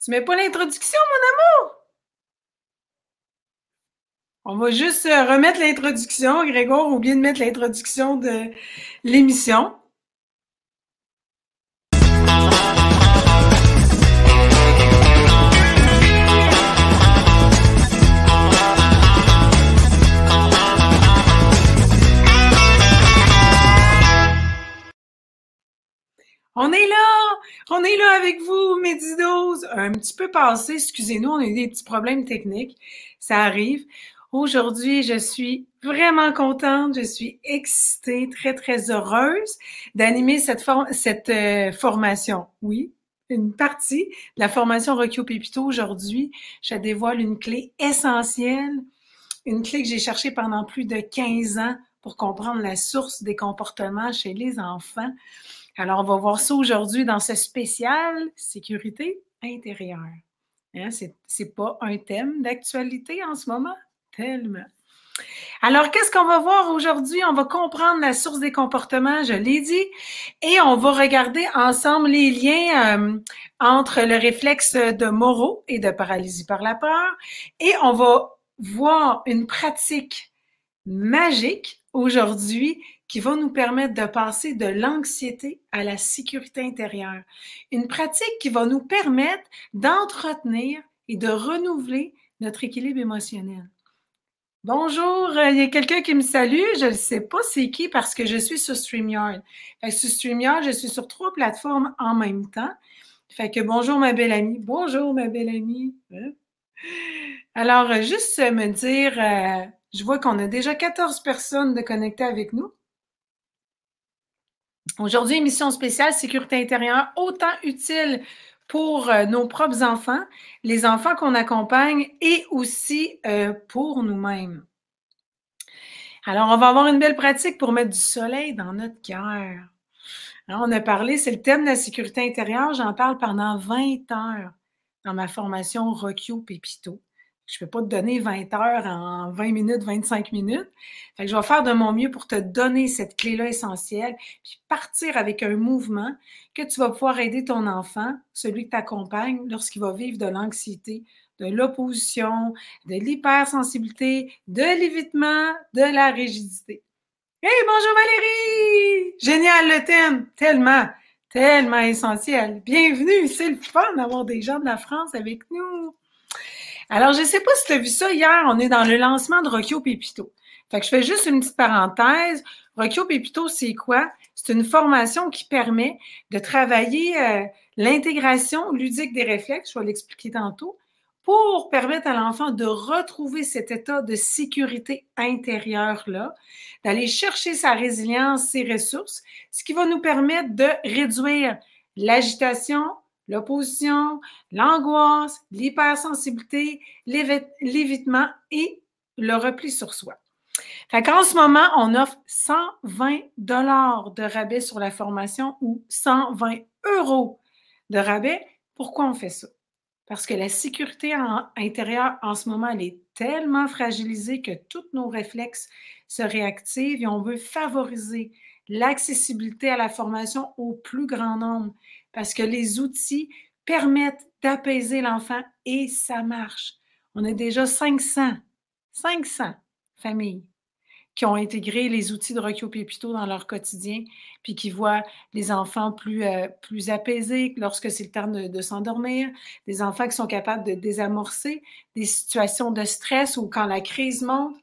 Tu mets pas l'introduction, mon amour? On va juste remettre l'introduction. Grégoire a oublié de mettre l'introduction de l'émission. On est là avec vous, mes didos. Un petit peu passé, excusez-nous, on a eu des petits problèmes techniques, ça arrive. Aujourd'hui, je suis vraiment contente, je suis excitée, très, très heureuse d'animer cette formation. Oui, une partie de la formation Rocky au Pépito aujourd'hui. Je dévoile une clé essentielle, une clé que j'ai cherchée pendant plus de 15 ans pour comprendre la source des comportements chez les enfants. Alors, on va voir ça aujourd'hui dans ce spécial sécurité intérieure. Hein, c'est pas un thème d'actualité en ce moment? Tellement. Alors, qu'est-ce qu'on va voir aujourd'hui? On va comprendre la source des comportements, je l'ai dit, et on va regarder ensemble les liens entre le réflexe de Moro et de paralysie par la peur, et on va voir une pratique magique aujourd'hui qui va nous permettre de passer de l'anxiété à la sécurité intérieure. Une pratique qui va nous permettre d'entretenir et de renouveler notre équilibre émotionnel. Bonjour, il y a quelqu'un qui me salue, je ne sais pas c'est qui parce que je suis sur StreamYard. Sur StreamYard, je suis sur 3 plateformes en même temps. Fait que bonjour ma belle amie. Bonjour ma belle amie. Alors, juste me dire, je vois qu'on a déjà 14 personnes de connectées avec nous. Aujourd'hui, émission spéciale sécurité intérieure, autant utile pour nos propres enfants, les enfants qu'on accompagne et aussi pour nous-mêmes. Alors, on va avoir une belle pratique pour mettre du soleil dans notre cœur. On a parlé, c'est le thème de la sécurité intérieure, j'en parle pendant 20 heures dans ma formation Rocky au Pépito. Je ne peux pas te donner 20 heures en 20 minutes, 25 minutes. Fait que je vais faire de mon mieux pour te donner cette clé-là essentielle, puis partir avec un mouvement que tu vas pouvoir aider ton enfant, celui que tu accompagnes, lorsqu'il va vivre de l'anxiété, de l'opposition, de l'hypersensibilité, de l'évitement, de la rigidité. Hey, bonjour Valérie! Génial le thème! Tellement essentiel. Bienvenue, c'est le fun d'avoir des gens de la France avec nous. Alors, je ne sais pas si tu as vu ça hier, on est dans le lancement de Rocky au Pépito. Fait que je fais juste une petite parenthèse. Rocky au Pépito, c'est quoi? C'est une formation qui permet de travailler l'intégration ludique des réflexes, je vais l'expliquer tantôt, pour permettre à l'enfant de retrouver cet état de sécurité intérieure-là, d'aller chercher sa résilience, ses ressources, ce qui va nous permettre de réduire l'agitation, l'opposition, l'angoisse, l'hypersensibilité, l'évitement et le repli sur soi. Fait qu'en ce moment, on offre 120 $ de rabais sur la formation ou 120 € de rabais. Pourquoi on fait ça? Parce que la sécurité intérieure, en ce moment, elle est tellement fragilisée que tous nos réflexes se réactivent et on veut favoriser l'accessibilité à la formation au plus grand nombre parce que les outils permettent d'apaiser l'enfant et ça marche. On a déjà 500 familles qui ont intégré les outils de Rocky au Pépito dans leur quotidien, puis qui voient les enfants plus apaisés lorsque c'est le temps de s'endormir, des enfants qui sont capables de désamorcer des situations de stress ou quand la crise monte.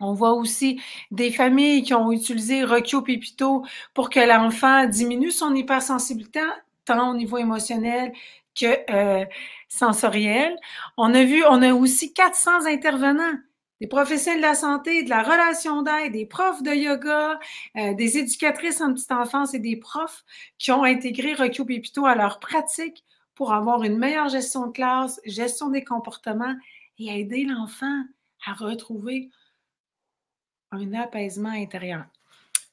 On voit aussi des familles qui ont utilisé Rocky au Pépito pour que l'enfant diminue son hypersensibilité, tant au niveau émotionnel que sensoriel. On a aussi 400 intervenants, des professionnels de la santé, de la relation d'aide, des profs de yoga, des éducatrices en petite enfance et des profs qui ont intégré Rocky au Pépito à leur pratique pour avoir une meilleure gestion de classe, gestion des comportements et aider l'enfant à retrouver un apaisement intérieur.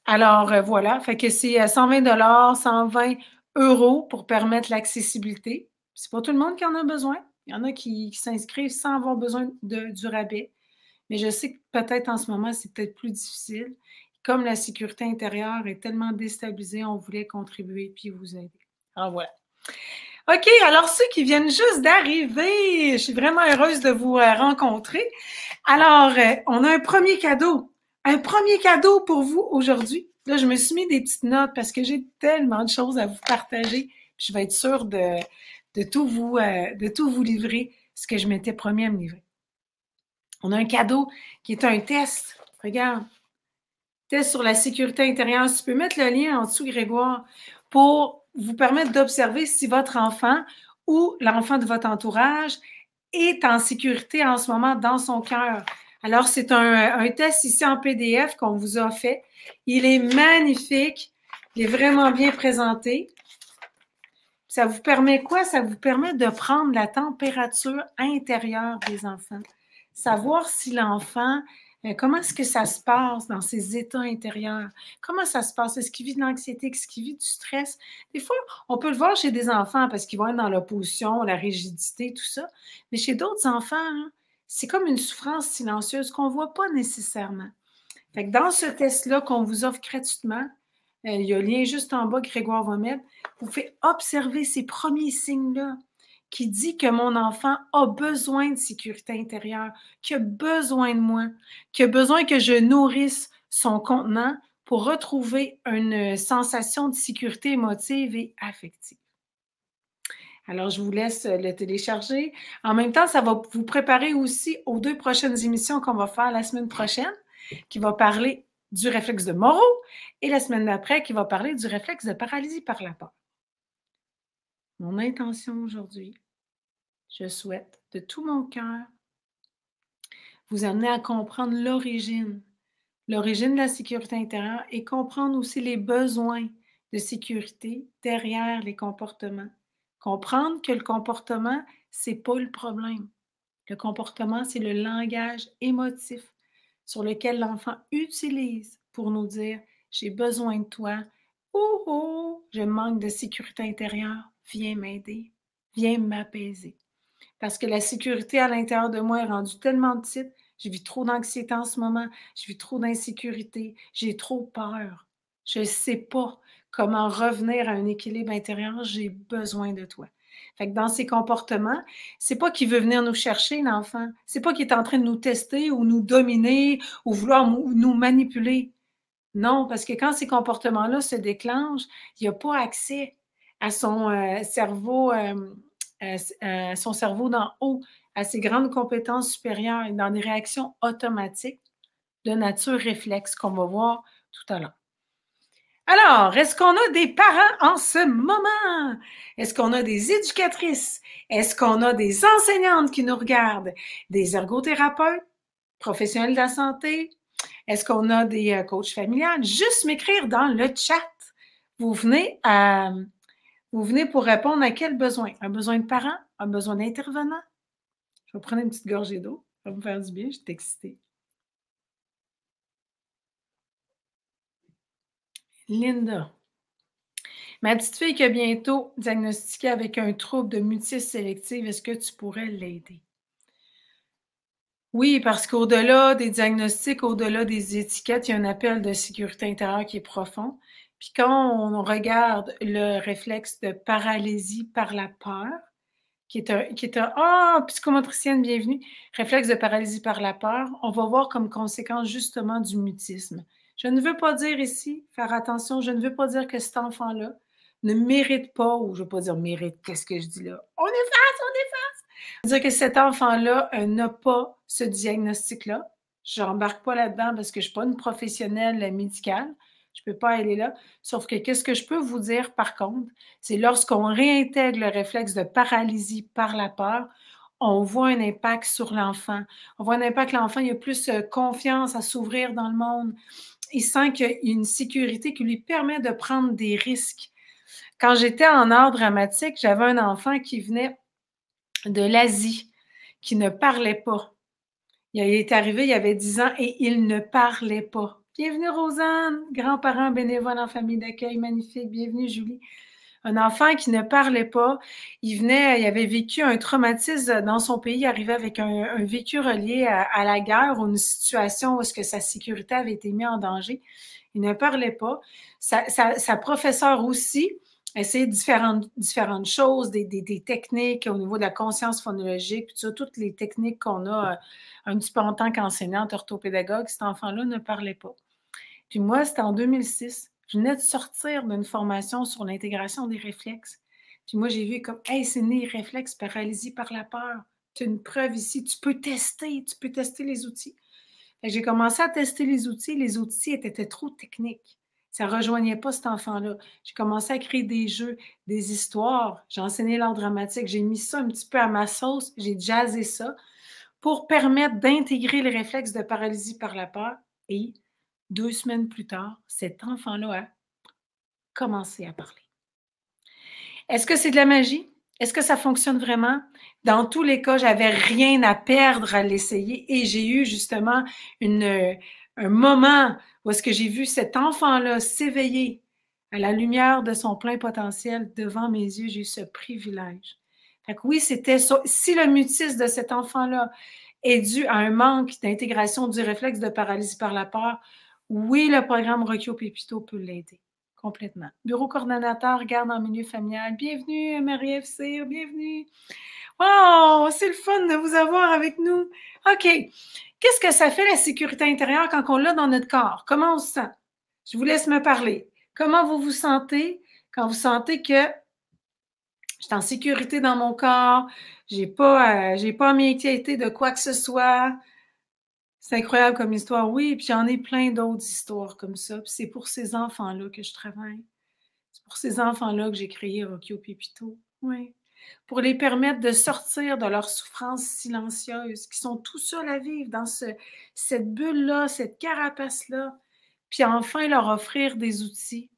Alors, voilà, fait que c'est 120 $, 120 € pour permettre l'accessibilité. C'est pas tout le monde qui en a besoin. Il y en a qui s'inscrivent sans avoir besoin du rabais. Mais je sais que peut-être en ce moment, c'est peut-être plus difficile. Comme la sécurité intérieure est tellement déstabilisée, on voulait contribuer puis vous aider. Alors voilà. OK, alors ceux qui viennent juste d'arriver, je suis vraiment heureuse de vous rencontrer. Alors, on a un premier cadeau. Un premier cadeau pour vous aujourd'hui. Là, je me suis mis des petites notes parce que j'ai tellement de choses à vous partager. Je vais être sûre de tout vous livrer ce que je m'étais promis à me livrer. On a un cadeau qui est un test. Regarde. Test sur la sécurité intérieure. Tu peux mettre le lien en dessous, Grégoire, pour vous permettre d'observer si votre enfant ou l'enfant de votre entourage est en sécurité en ce moment dans son cœur. Alors, c'est un test ici en PDF qu'on vous a fait. Il est magnifique. Il est vraiment bien présenté. Ça vous permet quoi? Ça vous permet de prendre la température intérieure des enfants. Savoir si l'enfant, comment est-ce que ça se passe dans ses états intérieurs? Comment ça se passe? Est-ce qu'il vit de l'anxiété? Est-ce qu'il vit du stress? Des fois, on peut le voir chez des enfants parce qu'ils vont être dans l'opposition, la rigidité, tout ça. Mais chez d'autres enfants, hein, c'est comme une souffrance silencieuse qu'on ne voit pas nécessairement. Fait que dans ce test-là qu'on vous offre gratuitement, il y a un lien juste en bas, Grégoire va mettre, vous pouvez observer ces premiers signes-là qui dit que mon enfant a besoin de sécurité intérieure, qu'il a besoin de moi, qu'il a besoin que je nourrisse son contenant pour retrouver une sensation de sécurité émotive et affective. Alors, je vous laisse le télécharger. En même temps, ça va vous préparer aussi aux 2 prochaines émissions qu'on va faire la semaine prochaine, qui va parler du réflexe de Moro et la semaine d'après, qui va parler du réflexe de paralysie par la peur. Mon intention aujourd'hui, je souhaite de tout mon cœur vous amener à comprendre l'origine de la sécurité intérieure et comprendre aussi les besoins de sécurité derrière les comportements. Comprendre que le comportement, c'est pas le problème. Le comportement, c'est le langage émotif sur lequel l'enfant utilise pour nous dire « j'ai besoin de toi » « Oh, je manque de sécurité intérieure, viens m'aider, viens m'apaiser. » Parce que la sécurité à l'intérieur de moi est rendue tellement petite, je vis trop d'anxiété en ce moment, je vis trop d'insécurité, j'ai trop peur. Je ne sais pas comment revenir à un équilibre intérieur, j'ai besoin de toi. Fait que dans ces comportements, c'est pas qu'il veut venir nous chercher, l'enfant. C'est pas qu'il est en train de nous tester ou nous dominer ou vouloir nous manipuler. Non, parce que quand ces comportements-là se déclenchent, il n'y a pas accès à son cerveau d'en haut, à ses grandes compétences supérieures et dans des réactions automatiques de nature réflexe qu'on va voir tout à l'heure. Alors, est-ce qu'on a des parents en ce moment? Est-ce qu'on a des éducatrices? Est-ce qu'on a des enseignantes qui nous regardent? Des ergothérapeutes? Professionnels de la santé? Est-ce qu'on a des coachs familiales? Juste m'écrire dans le chat. Vous venez pour répondre à quel besoin? Un besoin de parents? Un besoin d'intervenant? Je vais prendre une petite gorgée d'eau. Ça va me faire du bien, je suis excitée. Linda. Ma petite fille qui est bientôt diagnostiquée avec un trouble de mutisme sélective, est-ce que tu pourrais l'aider? Oui, parce qu'au-delà des diagnostics, au-delà des étiquettes, il y a un appel de sécurité intérieure qui est profond. Puis quand on regarde le réflexe de paralysie par la peur, qui est un psychomotricienne, bienvenue, réflexe de paralysie par la peur, on va voir comme conséquence justement du mutisme. Je ne veux pas dire ici, faire attention, je ne veux pas dire que cet enfant-là ne mérite pas, ou je ne veux pas dire mérite, qu'est-ce que je dis là? On efface! Dire que cet enfant-là n'a pas ce diagnostic-là. Je n'embarque pas là-dedans parce que je ne suis pas une professionnelle médicale. Je ne peux pas aller là. Sauf que qu'est-ce que je peux vous dire par contre, c'est lorsqu'on réintègre le réflexe de paralysie par la peur, on voit un impact sur l'enfant. On voit un impact, l'enfant, il a plus confiance à s'ouvrir dans le monde. Il sent qu'il y a une sécurité qui lui permet de prendre des risques. Quand j'étais en art dramatique, j'avais un enfant qui venait de l'Asie, qui ne parlait pas. Il est arrivé, il avait 10 ans et il ne parlait pas. Bienvenue Rosanne, grands-parents bénévoles en famille d'accueil, magnifique. Bienvenue Julie. Un enfant qui ne parlait pas, il avait vécu un traumatisme dans son pays, il arrivait avec un vécu relié à la guerre ou une situation où est-ce que sa sécurité avait été mise en danger. Il ne parlait pas. Sa professeure aussi essayer différentes choses, des techniques au niveau de la conscience phonologique, puis ça, toutes les techniques qu'on a un petit peu en tant qu'enseignante orthopédagogue, cet enfant-là ne parlait pas. Puis moi, c'était en 2006. Je venais de sortir d'une formation sur l'intégration des réflexes. Puis moi, j'ai vu comme, hey, c'est né réflexe, paralysie par la peur. Tu as une preuve ici, tu peux tester les outils. J'ai commencé à tester les outils étaient trop techniques. Ça ne rejoignait pas cet enfant-là. J'ai commencé à créer des jeux, des histoires. J'ai enseigné l'art dramatique. J'ai mis ça un petit peu à ma sauce. J'ai jazzé ça pour permettre d'intégrer les réflexes de paralysie par la peur. Et 2 semaines plus tard, cet enfant-là a commencé à parler. Est-ce que c'est de la magie? Est-ce que ça fonctionne vraiment? Dans tous les cas, j'avais rien à perdre à l'essayer et j'ai eu justement un moment où est-ce que j'ai vu cet enfant-là s'éveiller à la lumière de son plein potentiel devant mes yeux. J'ai eu ce privilège. Fait que oui, c'était ça. Si le mutisme de cet enfant-là est dû à un manque d'intégration du réflexe de paralysie par la peur, oui, le programme Rocchio Pépito peut l'aider. Complètement. Bureau coordonnateur, garde en milieu familial. Bienvenue, Marie-Ève Cyr, bienvenue. Oh, c'est le fun de vous avoir avec nous. OK. Qu'est-ce que ça fait la sécurité intérieure quand on l'a dans notre corps? Comment on se sent? Je vous laisse me parler. Comment vous vous sentez quand vous sentez que je suis en sécurité dans mon corps, j'ai pas à m'inquiéter de quoi que ce soit? C'est incroyable comme histoire, oui, puis j'en ai plein d'autres histoires comme ça, puis c'est pour ces enfants-là que je travaille. C'est pour ces enfants-là que j'ai créé Rocchio Pépito, oui. Pour les permettre de sortir de leurs souffrances silencieuses, qui sont tout seuls à vivre dans cette bulle-là, cette carapace-là, puis enfin leur offrir des outils.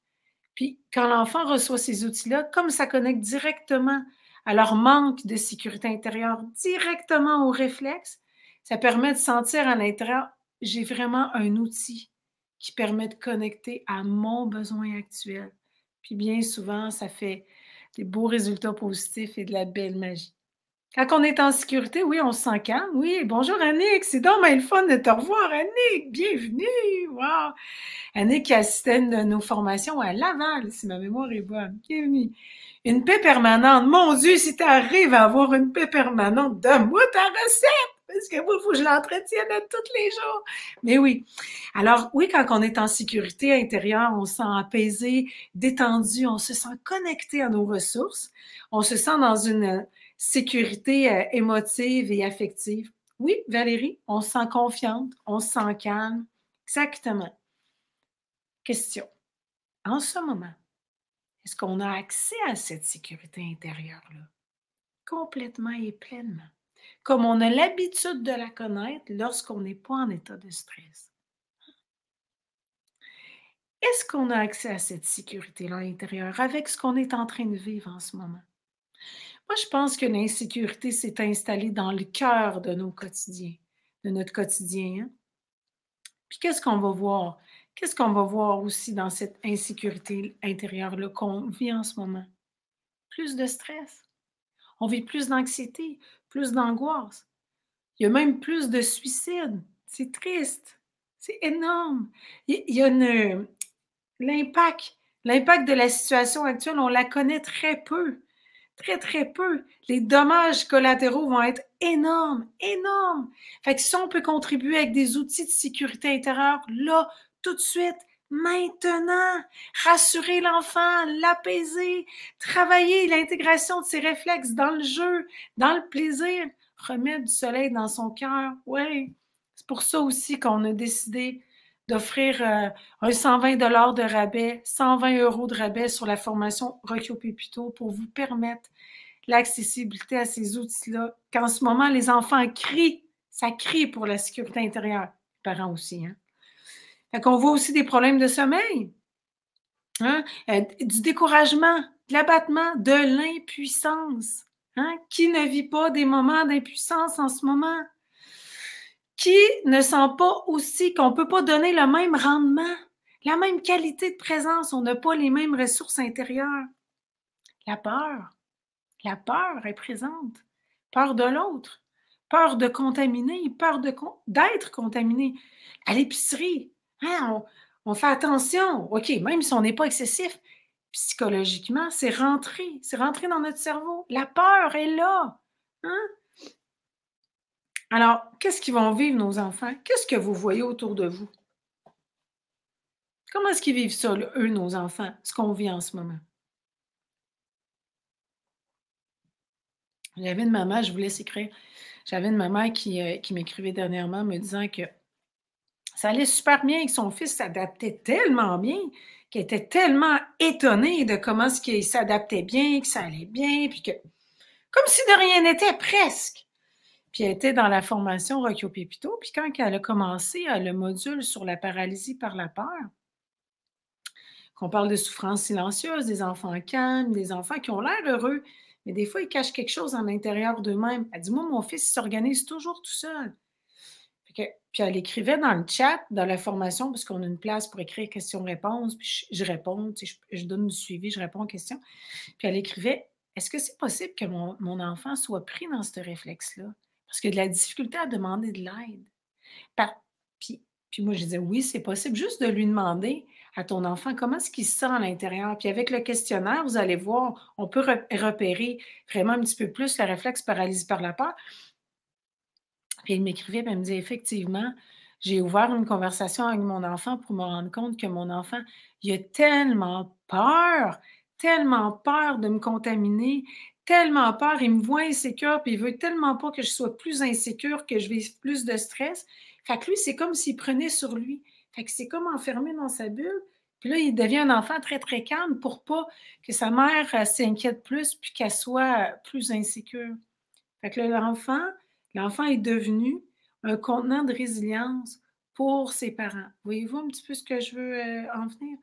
Puis quand l'enfant reçoit ces outils-là, comme ça connecte directement à leur manque de sécurité intérieure, directement au réflexe, ça permet de sentir à l'intérieur, j'ai vraiment un outil qui permet de connecter à mon besoin actuel. Puis bien souvent, ça fait des beaux résultats positifs et de la belle magie. Quand on est en sécurité, oui, on se sent calme. Oui, bonjour Annick, c'est donc bien le fun de te revoir, Annick, bienvenue, wow! Annick qui assistait une de nos formations à Laval, si ma mémoire est bonne. Bienvenue. Une paix permanente. Mon Dieu, si tu arrives à avoir une paix permanente, donne-moi ta recette! Parce que moi, il faut que je l'entretienne tous les jours. Mais oui. Alors, oui, quand on est en sécurité intérieure, on se sent apaisé, détendu, on se sent connecté à nos ressources. On se sent dans une sécurité émotive et affective. Oui, Valérie, on se sent confiante, on se sent calme. Exactement. Question. En ce moment, est-ce qu'on a accès à cette sécurité intérieure-là? Complètement et pleinement. Comme on a l'habitude de la connaître lorsqu'on n'est pas en état de stress. Est-ce qu'on a accès à cette sécurité-là intérieure avec ce qu'on est en train de vivre en ce moment? Moi, je pense que l'insécurité s'est installée dans le cœur de nos quotidiens, de notre quotidien. Hein? Puis qu'est-ce qu'on va voir? Qu'est-ce qu'on va voir aussi dans cette insécurité intérieure-là qu'on vit en ce moment? Plus de stress. On vit plus d'anxiété, plus d'angoisse. Il y a même plus de suicides. C'est triste. C'est énorme. Il y a l'impact. L'impact de la situation actuelle, on la connaît très peu. Très, très peu. Les dommages collatéraux vont être énormes, énormes. Fait que si on peut contribuer avec des outils de sécurité intérieure, là, tout de suite, maintenant, rassurer l'enfant, l'apaiser, travailler l'intégration de ses réflexes dans le jeu, dans le plaisir, remettre du soleil dans son cœur. Oui, c'est pour ça aussi qu'on a décidé d'offrir un 120 $ de rabais, 120 € de rabais sur la formation Rocchio Pépito pour vous permettre l'accessibilité à ces outils-là. Qu'en ce moment, les enfants crient, ça crie pour la sécurité intérieure. Les parents aussi, hein? Fait qu'on voit aussi des problèmes de sommeil, hein? Du découragement, de l'abattement, de l'impuissance. Hein? Qui ne vit pas des moments d'impuissance en ce moment? Qui ne sent pas aussi qu'on ne peut pas donner le même rendement, la même qualité de présence, on n'a pas les mêmes ressources intérieures? La peur est présente. Peur de l'autre, peur de contaminer, peur d'être contaminé. À l'épicerie, hein, on fait attention. OK, même si on n'est pas excessif, psychologiquement, c'est rentré dans notre cerveau. La peur est là. Hein? Alors, qu'est-ce qu'ils vont vivre, nos enfants? Qu'est-ce que vous voyez autour de vous? Comment est-ce qu'ils vivent ça, là, eux, nos enfants, ce qu'on vit en ce moment? J'avais une maman, je vous laisse écrire. J'avais une maman qui m'écrivait dernièrement me disant que ça allait super bien et que son fils s'adaptait tellement bien, qu'elle était tellement étonnée de comment ce qu'il s'adaptait bien, que ça allait bien, puis que comme si de rien n'était presque. Puis elle était dans la formation Rockio Pépito, puis quand elle a commencé le module sur la paralysie par la peur, qu'on parle de souffrance silencieuse, des enfants calmes, des enfants qui ont l'air heureux, mais des fois, ils cachent quelque chose en l'intérieur d'eux-mêmes. Elle dit, moi, mon fils, il s'organise toujours tout seul. Puis elle écrivait dans le chat, dans la formation, parce qu'on a une place pour écrire questions-réponses, puis je réponds, tu sais, je donne du suivi, je réponds aux questions. Puis elle écrivait, est-ce que c'est possible que mon enfant soit pris dans ce réflexe-là? Parce qu'il a de la difficulté à demander de l'aide. Par- Puis, puis moi, je disais, oui, c'est possible, juste de lui demander à ton enfant comment est-ce qu'il se sent à l'intérieur. Puis avec le questionnaire, vous allez voir, on peut repérer vraiment un petit peu plus le réflexe paralysie par la peur. Puis elle m'écrivait, puis elle me dit: «Effectivement, j'ai ouvert une conversation avec mon enfant pour me rendre compte que mon enfant, il a tellement peur de me contaminer, tellement peur, il me voit insécure, puis il veut tellement pas que je sois plus insécure, que je vive plus de stress». Fait que lui, c'est comme s'il prenait sur lui. Fait que c'est comme enfermé dans sa bulle, puis là, il devient un enfant très, très calme pour pas que sa mère, s'inquiète plus, puis qu'elle soit, plus insécure. Fait que là, l'enfant est devenu un contenant de résilience pour ses parents. Voyez-vous un petit peu ce que je veux en venir?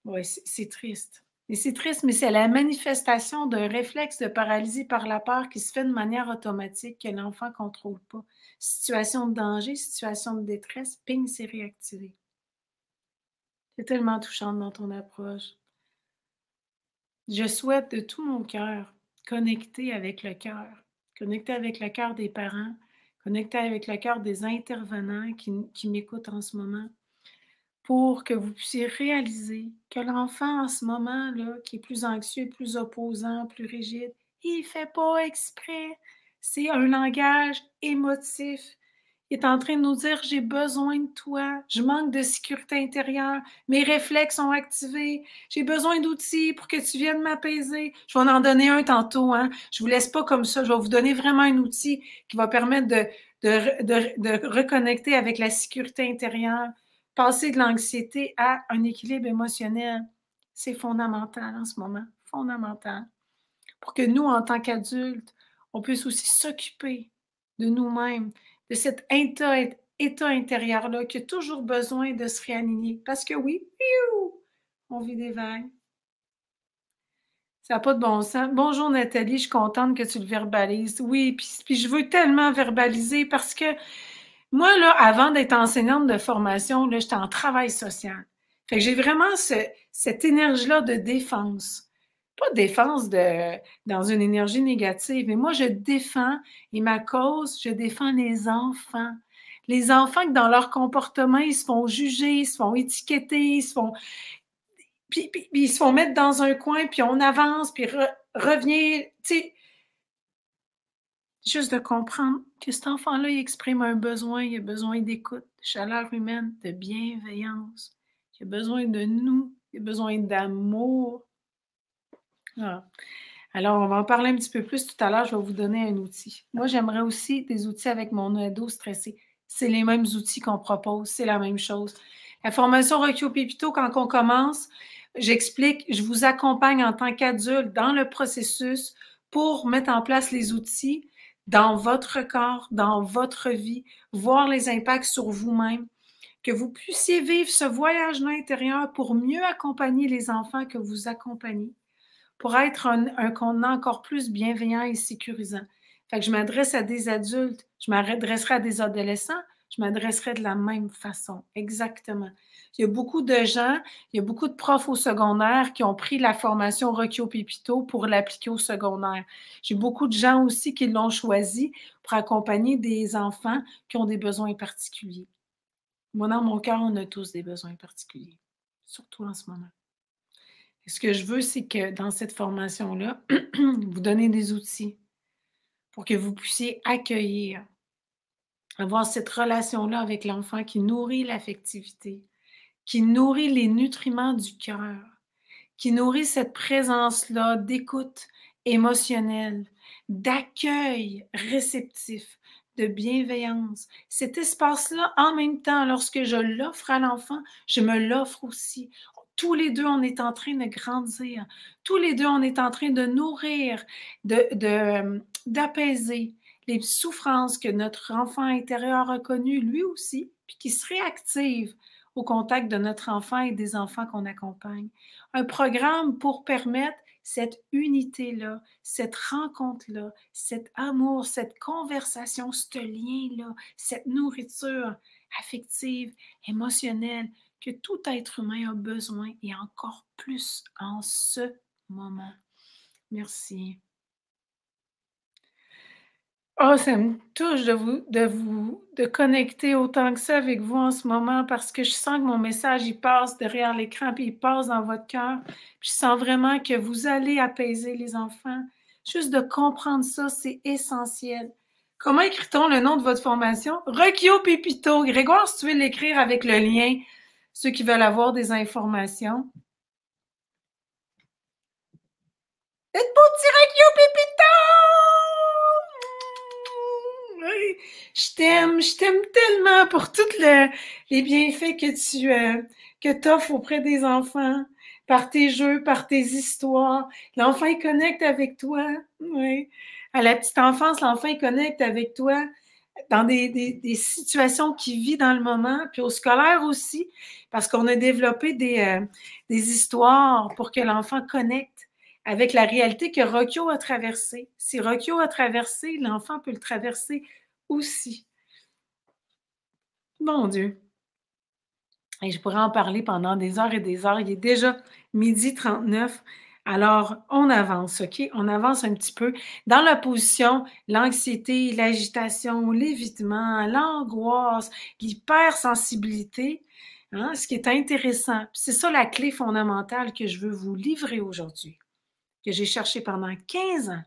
Oui, c'est triste. Et c'est triste, mais c'est la manifestation d'un réflexe de paralysie par la peur qui se fait de manière automatique, que l'enfant ne contrôle pas. Situation de danger, situation de détresse, ping, c'est réactivé. C'est tellement touchant dans ton approche. Je souhaite de tout mon cœur connecter avec le cœur des parents, connecter avec le cœur des intervenants qui m'écoutent en ce moment, pour que vous puissiez réaliser que l'enfant en ce moment-là, qui est plus anxieux, plus opposant, plus rigide, il ne fait pas exprès. C'est un langage émotif. Il est en train de nous dire: j'ai besoin de toi, je manque de sécurité intérieure, mes réflexes sont activés, j'ai besoin d'outils pour que tu viennes m'apaiser. Je vais en donner un tantôt, hein. Je vous laisse pas comme ça. Je vais vous donner vraiment un outil qui va permettre de reconnecter avec la sécurité intérieure, passer de l'anxiété à un équilibre émotionnel. C'est fondamental en ce moment, fondamental. Pour que nous, en tant qu'adultes, on puisse aussi s'occuper de nous-mêmes, de cet état intérieur-là qui a toujours besoin de se réaligner. Parce que oui, on vit des vagues. Ça n'a pas de bon sens. Bonjour Nathalie, je suis contente que tu le verbalises. Oui, puis je veux tellement verbaliser parce que moi, là, avant d'être enseignante de formation, là, j'étais en travail social. Fait que j'ai vraiment cette énergie-là de défense. Pas de défense dans une énergie négative, mais moi, je défends, et ma cause, je défends les enfants. Les enfants que dans leur comportement, ils se font juger, ils se font étiqueter, puis ils se font mettre dans un coin, puis on avance, puis revient, tu sais, juste de comprendre que cet enfant-là, il exprime un besoin, il a besoin d'écoute, de chaleur humaine, de bienveillance. Il a besoin de nous, il a besoin d'amour. Ah. Alors, on va en parler un petit peu plus tout à l'heure. Je vais vous donner un outil. Moi, j'aimerais aussi des outils avec mon ado stressé. C'est les mêmes outils qu'on propose, c'est la même chose. La formation Rockio Pépito, quand on commence, j'explique, je vous accompagne en tant qu'adulte dans le processus pour mettre en place les outils dans votre corps, dans votre vie, voir les impacts sur vous-même, que vous puissiez vivre ce voyage intérieur pour mieux accompagner les enfants que vous accompagnez, pour être un contenant encore plus bienveillant et sécurisant. Fait que je m'adresse à des adultes, je m'adresserai à des adolescents, je m'adresserai de la même façon, exactement. Il y a beaucoup de gens, il y a beaucoup de profs au secondaire qui ont pris la formation Rockio Pépito pour l'appliquer au secondaire. J'ai beaucoup de gens aussi qui l'ont choisi pour accompagner des enfants qui ont des besoins particuliers. Moi, dans mon cœur, on a tous des besoins particuliers, surtout en ce moment. Et ce que je veux, c'est que dans cette formation-là, vous donnez des outils pour que vous puissiez accueillir, avoir cette relation-là avec l'enfant qui nourrit l'affectivité, qui nourrit les nutriments du cœur, qui nourrit cette présence-là d'écoute émotionnelle, d'accueil réceptif, de bienveillance. Cet espace-là, en même temps, lorsque je l'offre à l'enfant, je me l'offre aussi. Tous les deux, on est en train de grandir. Tous les deux, on est en train de nourrir, d'apaiser les souffrances que notre enfant intérieur a connues, lui aussi, puis qui se réactivent au contact de notre enfant et des enfants qu'on accompagne. Un programme pour permettre cette unité-là, cette rencontre-là, cet amour, cette conversation, ce lien-là, cette nourriture affective, émotionnelle que tout être humain a besoin et encore plus en ce moment. Merci. Oh, ça me touche de connecter autant que ça avec vous en ce moment parce que je sens que mon message, il passe derrière l'écran puis il passe dans votre cœur. Puis je sens vraiment que vous allez apaiser les enfants. Juste de comprendre ça, c'est essentiel. Comment écrit-on le nom de votre formation? Requio Pépito. Grégoire, si tu veux l'écrire avec le lien, ceux qui veulent avoir des informations. Êtes beau petit Requio Pépito! Oui, je t'aime tellement pour tous les bienfaits que tu offres auprès des enfants, par tes jeux, par tes histoires. L'enfant, il connecte avec toi. Oui. À la petite enfance, l'enfant, il connecte avec toi dans des situations qu'il vit dans le moment, puis au scolaire aussi, parce qu'on a développé des histoires pour que l'enfant connecte avec la réalité que Rocchio a traversée. Si Rocchio a traversé, l'enfant peut le traverser aussi. Mon Dieu! Et je pourrais en parler pendant des heures et des heures. Il est déjà 12h39. Alors, on avance, OK? On avance un petit peu dans la position, l'anxiété, l'agitation, l'évitement, l'angoisse, l'hypersensibilité. Hein, ce qui est intéressant. C'est ça la clé fondamentale que je veux vous livrer aujourd'hui, que j'ai cherché pendant 15 ans.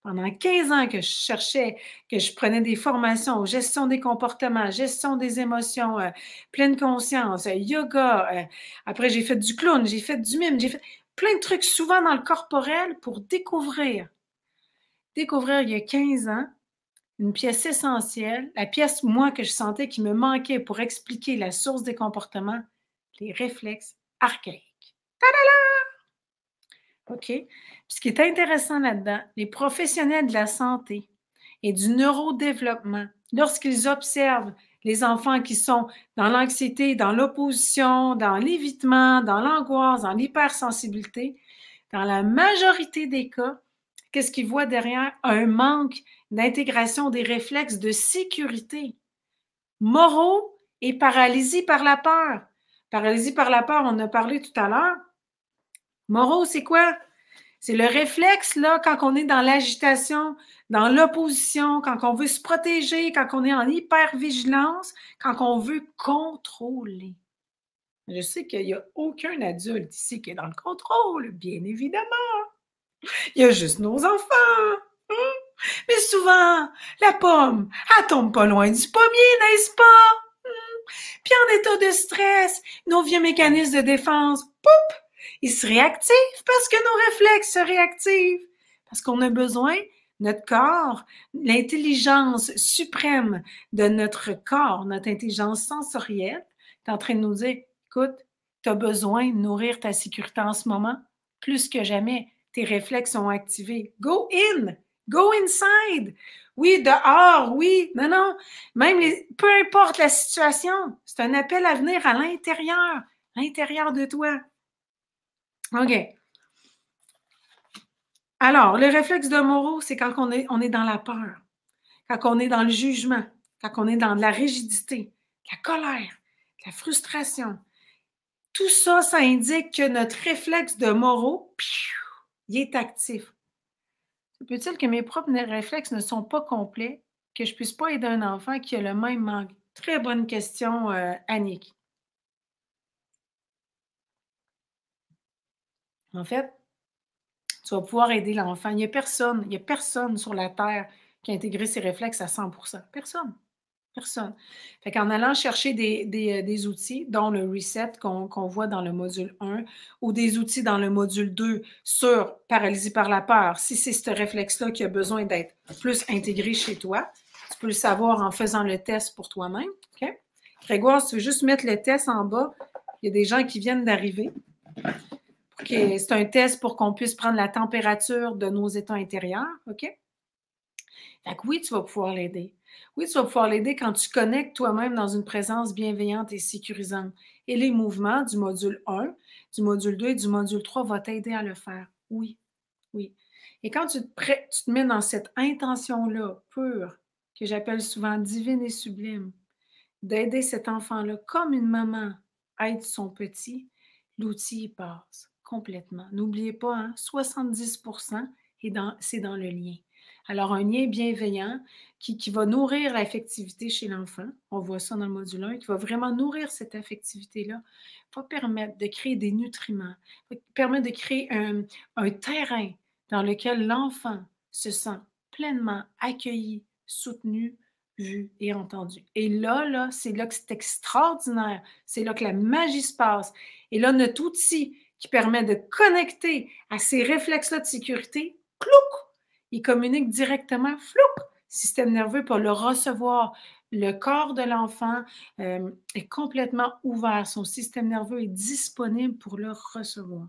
Pendant 15 ans que je cherchais, que je prenais des formations, gestion des comportements, gestion des émotions, pleine conscience, yoga. Après, j'ai fait du clown, j'ai fait du mime, j'ai fait plein de trucs souvent dans le corporel pour découvrir il y a 15 ans une pièce essentielle, la pièce, moi, que je sentais qui me manquait pour expliquer la source des comportements, les réflexes archaïques. OK? Puis ce qui est intéressant là-dedans, les professionnels de la santé et du neurodéveloppement, lorsqu'ils observent les enfants qui sont dans l'anxiété, dans l'opposition, dans l'évitement, dans l'angoisse, dans l'hypersensibilité, dans la majorité des cas, qu'est-ce qu'ils voient derrière? Un manque d'intégration des réflexes de sécurité, moraux et paralysie par la peur. Paralysie par la peur, on en a parlé tout à l'heure. Moraux, c'est quoi? C'est le réflexe, là, quand on est dans l'agitation, dans l'opposition, quand on veut se protéger, quand on est en hypervigilance, quand on veut contrôler. Je sais qu'il n'y a aucun adulte ici qui est dans le contrôle, bien évidemment. Il y a juste nos enfants. Hein? Mais souvent, la pomme, elle tombe pas loin du pommier, n'est-ce pas? Puis en état de stress, nos vieux mécanismes de défense, poup, ils se réactivent parce que nos réflexes se réactivent. Parce qu'on a besoin, notre corps, l'intelligence suprême de notre corps, notre intelligence sensorielle, est en train de nous dire, écoute, tu as besoin de nourrir ta sécurité en ce moment, plus que jamais. Tes réflexes sont activés. Go in! Go inside! Oui, dehors, oui. Non, non. Même peu importe la situation, c'est un appel à venir à l'intérieur de toi. OK. Alors, le réflexe de Moreau, c'est quand on est dans la peur, quand on est dans le jugement, quand on est dans de la rigidité, de la colère, de la frustration. Tout ça, ça indique que notre réflexe de Moreau, il est actif. Peut-il que mes propres réflexes ne sont pas complets, que je ne puisse pas aider un enfant qui a le même manque? Très bonne question, Annick. En fait, tu vas pouvoir aider l'enfant. Il n'y a personne sur la Terre qui a intégré ses réflexes à 100%. Personne. Personne. Fait qu'en allant chercher des outils, dont le reset qu'on voit dans le module 1 ou des outils dans le module 2 sur paralysie par la peur, si c'est ce réflexe-là qui a besoin d'être plus intégré chez toi, tu peux le savoir en faisant le test pour toi-même. OK? Grégoire, si tu veux juste mettre le test en bas, il y a des gens qui viennent d'arriver. C'est un test pour qu'on puisse prendre la température de nos états intérieurs. OK? Fait que oui, tu vas pouvoir l'aider. Oui, tu vas pouvoir l'aider quand tu connectes toi-même dans une présence bienveillante et sécurisante. Et les mouvements du module 1, du module 2 et du module 3 vont t'aider à le faire. Oui, oui. Et quand tu te mets dans cette intention-là, pure, que j'appelle souvent divine et sublime, d'aider cet enfant-là comme une maman aide son petit, l'outil passe complètement. N'oubliez pas, hein, 70% c'est dans le lien. Alors, un lien bienveillant qui va nourrir l'affectivité chez l'enfant, on voit ça dans le module 1, qui va vraiment nourrir cette affectivité-là, va permettre de créer des nutriments, va permettre de créer un terrain dans lequel l'enfant se sent pleinement accueilli, soutenu, vu et entendu. Et là, c'est là que c'est extraordinaire. C'est là que la magie se passe. Et là, notre outil qui permet de connecter à ces réflexes-là de sécurité, clouc, il communique directement, flouc, système nerveux pour le recevoir. Le corps de l'enfant est complètement ouvert. Son système nerveux est disponible pour le recevoir.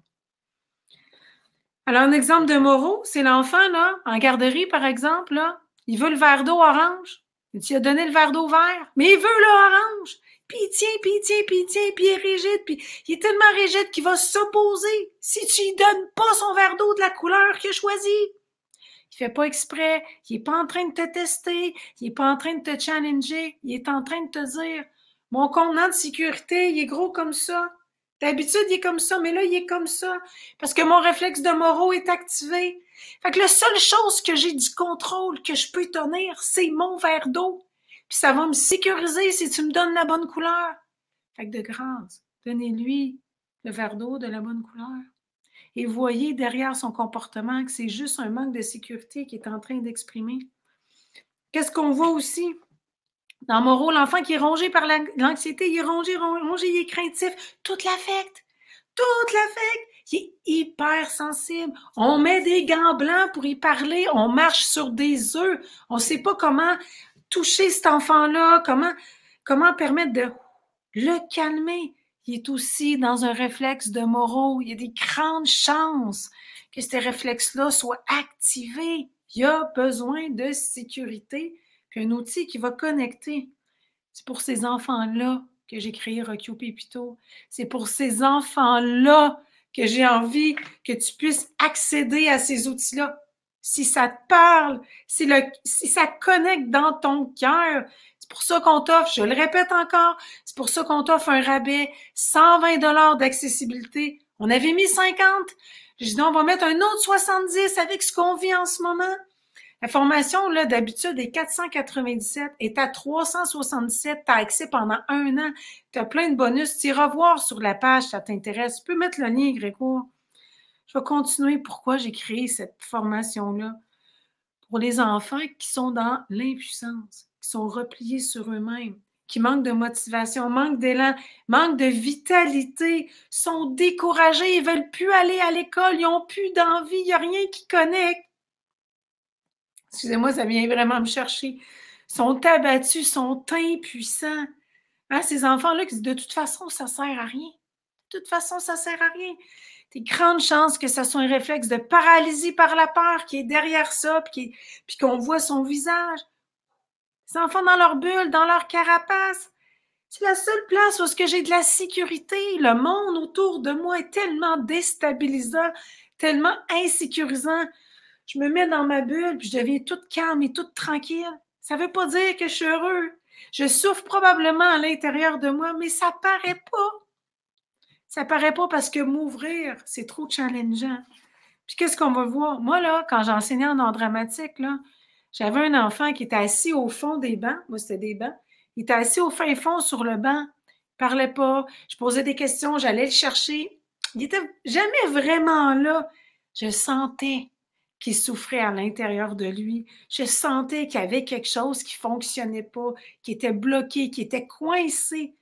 Alors, un exemple de Moreau, c'est l'enfant, là, en garderie, par exemple, là, il veut le verre d'eau orange. Tu lui as donné le verre d'eau vert, mais il veut le orange. Puis il tient, puis il tient, puis il tient, puis il est rigide, puis il est tellement rigide qu'il va s'opposer si tu lui donnes pas son verre d'eau de la couleur qu'il a choisi. Il fait pas exprès, il est pas en train de te tester, il est pas en train de te challenger, il est en train de te dire « Mon contenant de sécurité, il est gros comme ça. D'habitude, il est comme ça, mais là, il est comme ça. Parce que mon réflexe de Moreau est activé. Fait que la seule chose que j'ai du contrôle que je peux tenir, c'est mon verre d'eau. Puis ça va me sécuriser si tu me donnes la bonne couleur. Fait que de grâce, donnez-lui le verre d'eau de la bonne couleur. Et voyez derrière son comportement que c'est juste un manque de sécurité qu'il est en train d'exprimer. Qu'est-ce qu'on voit aussi? Dans Moreau, l'enfant qui est rongé par l'anxiété, il est rongé, il est craintif. Tout l'affecte. Tout l'affecte. Il est hyper sensible. On met des gants blancs pour y parler. On marche sur des œufs. On ne sait pas comment toucher cet enfant-là, comment permettre de le calmer. Il est aussi dans un réflexe de Moreau. Il y a des grandes chances que ces réflexes-là soient activés. Il y a besoin de sécurité. Puis un outil qui va connecter. C'est pour ces enfants-là que j'ai créé Rocky Pépito. C'est pour ces enfants-là que j'ai envie que tu puisses accéder à ces outils-là. Si ça te parle, si ça connecte dans ton cœur, c'est pour ça qu'on t'offre, je le répète encore, c'est pour ça qu'on t'offre un rabais, 120 $ d'accessibilité. On avait mis 50. J'ai dit non, on va mettre un autre 70 avec ce qu'on vit en ce moment. La formation, là, d'habitude, est 497, est à 377. Tu as accès pendant 1 an. Tu as plein de bonus. Tu iras voir sur la page, ça t'intéresse. Tu peux mettre le lien, Grégoire. Je vais continuer pourquoi j'ai créé cette formation-là. Pour les enfants qui sont dans l'impuissance, qui sont repliés sur eux-mêmes, qui manquent de motivation, manquent d'élan, manquent de vitalité, sont découragés, ils ne veulent plus aller à l'école, ils n'ont plus d'envie, il n'y a rien qui connecte. Excusez-moi, ça vient vraiment me chercher. Sont abattus, sont impuissants. Hein, ces enfants-là qui disent de toute façon, ça ne sert à rien. De toute façon, ça ne sert à rien. Des grandes chances que ce soit un réflexe de paralysie par la peur qui est derrière ça, puis qu'on voit son visage. Les enfants dans leur bulle, dans leur carapace. C'est la seule place où est-ce que j'ai de la sécurité. Le monde autour de moi est tellement déstabilisant, tellement insécurisant. Je me mets dans ma bulle, puis je deviens toute calme et toute tranquille. Ça ne veut pas dire que je suis heureux. Je souffre probablement à l'intérieur de moi, mais ça ne paraît pas. Ça ne paraît pas parce que m'ouvrir, c'est trop challengeant. Puis qu'est-ce qu'on va voir? Moi, là, quand j'enseignais en art dramatique, là, j'avais un enfant qui était assis au fond des bancs. Moi, c'était des bancs. Il était assis au fin fond sur le banc. Il ne parlait pas. Je posais des questions, j'allais le chercher. Il était jamais vraiment là. Je sentais qu'il souffrait à l'intérieur de lui. Je sentais qu'il y avait quelque chose qui fonctionnait pas, qui était bloqué, qui était coincé.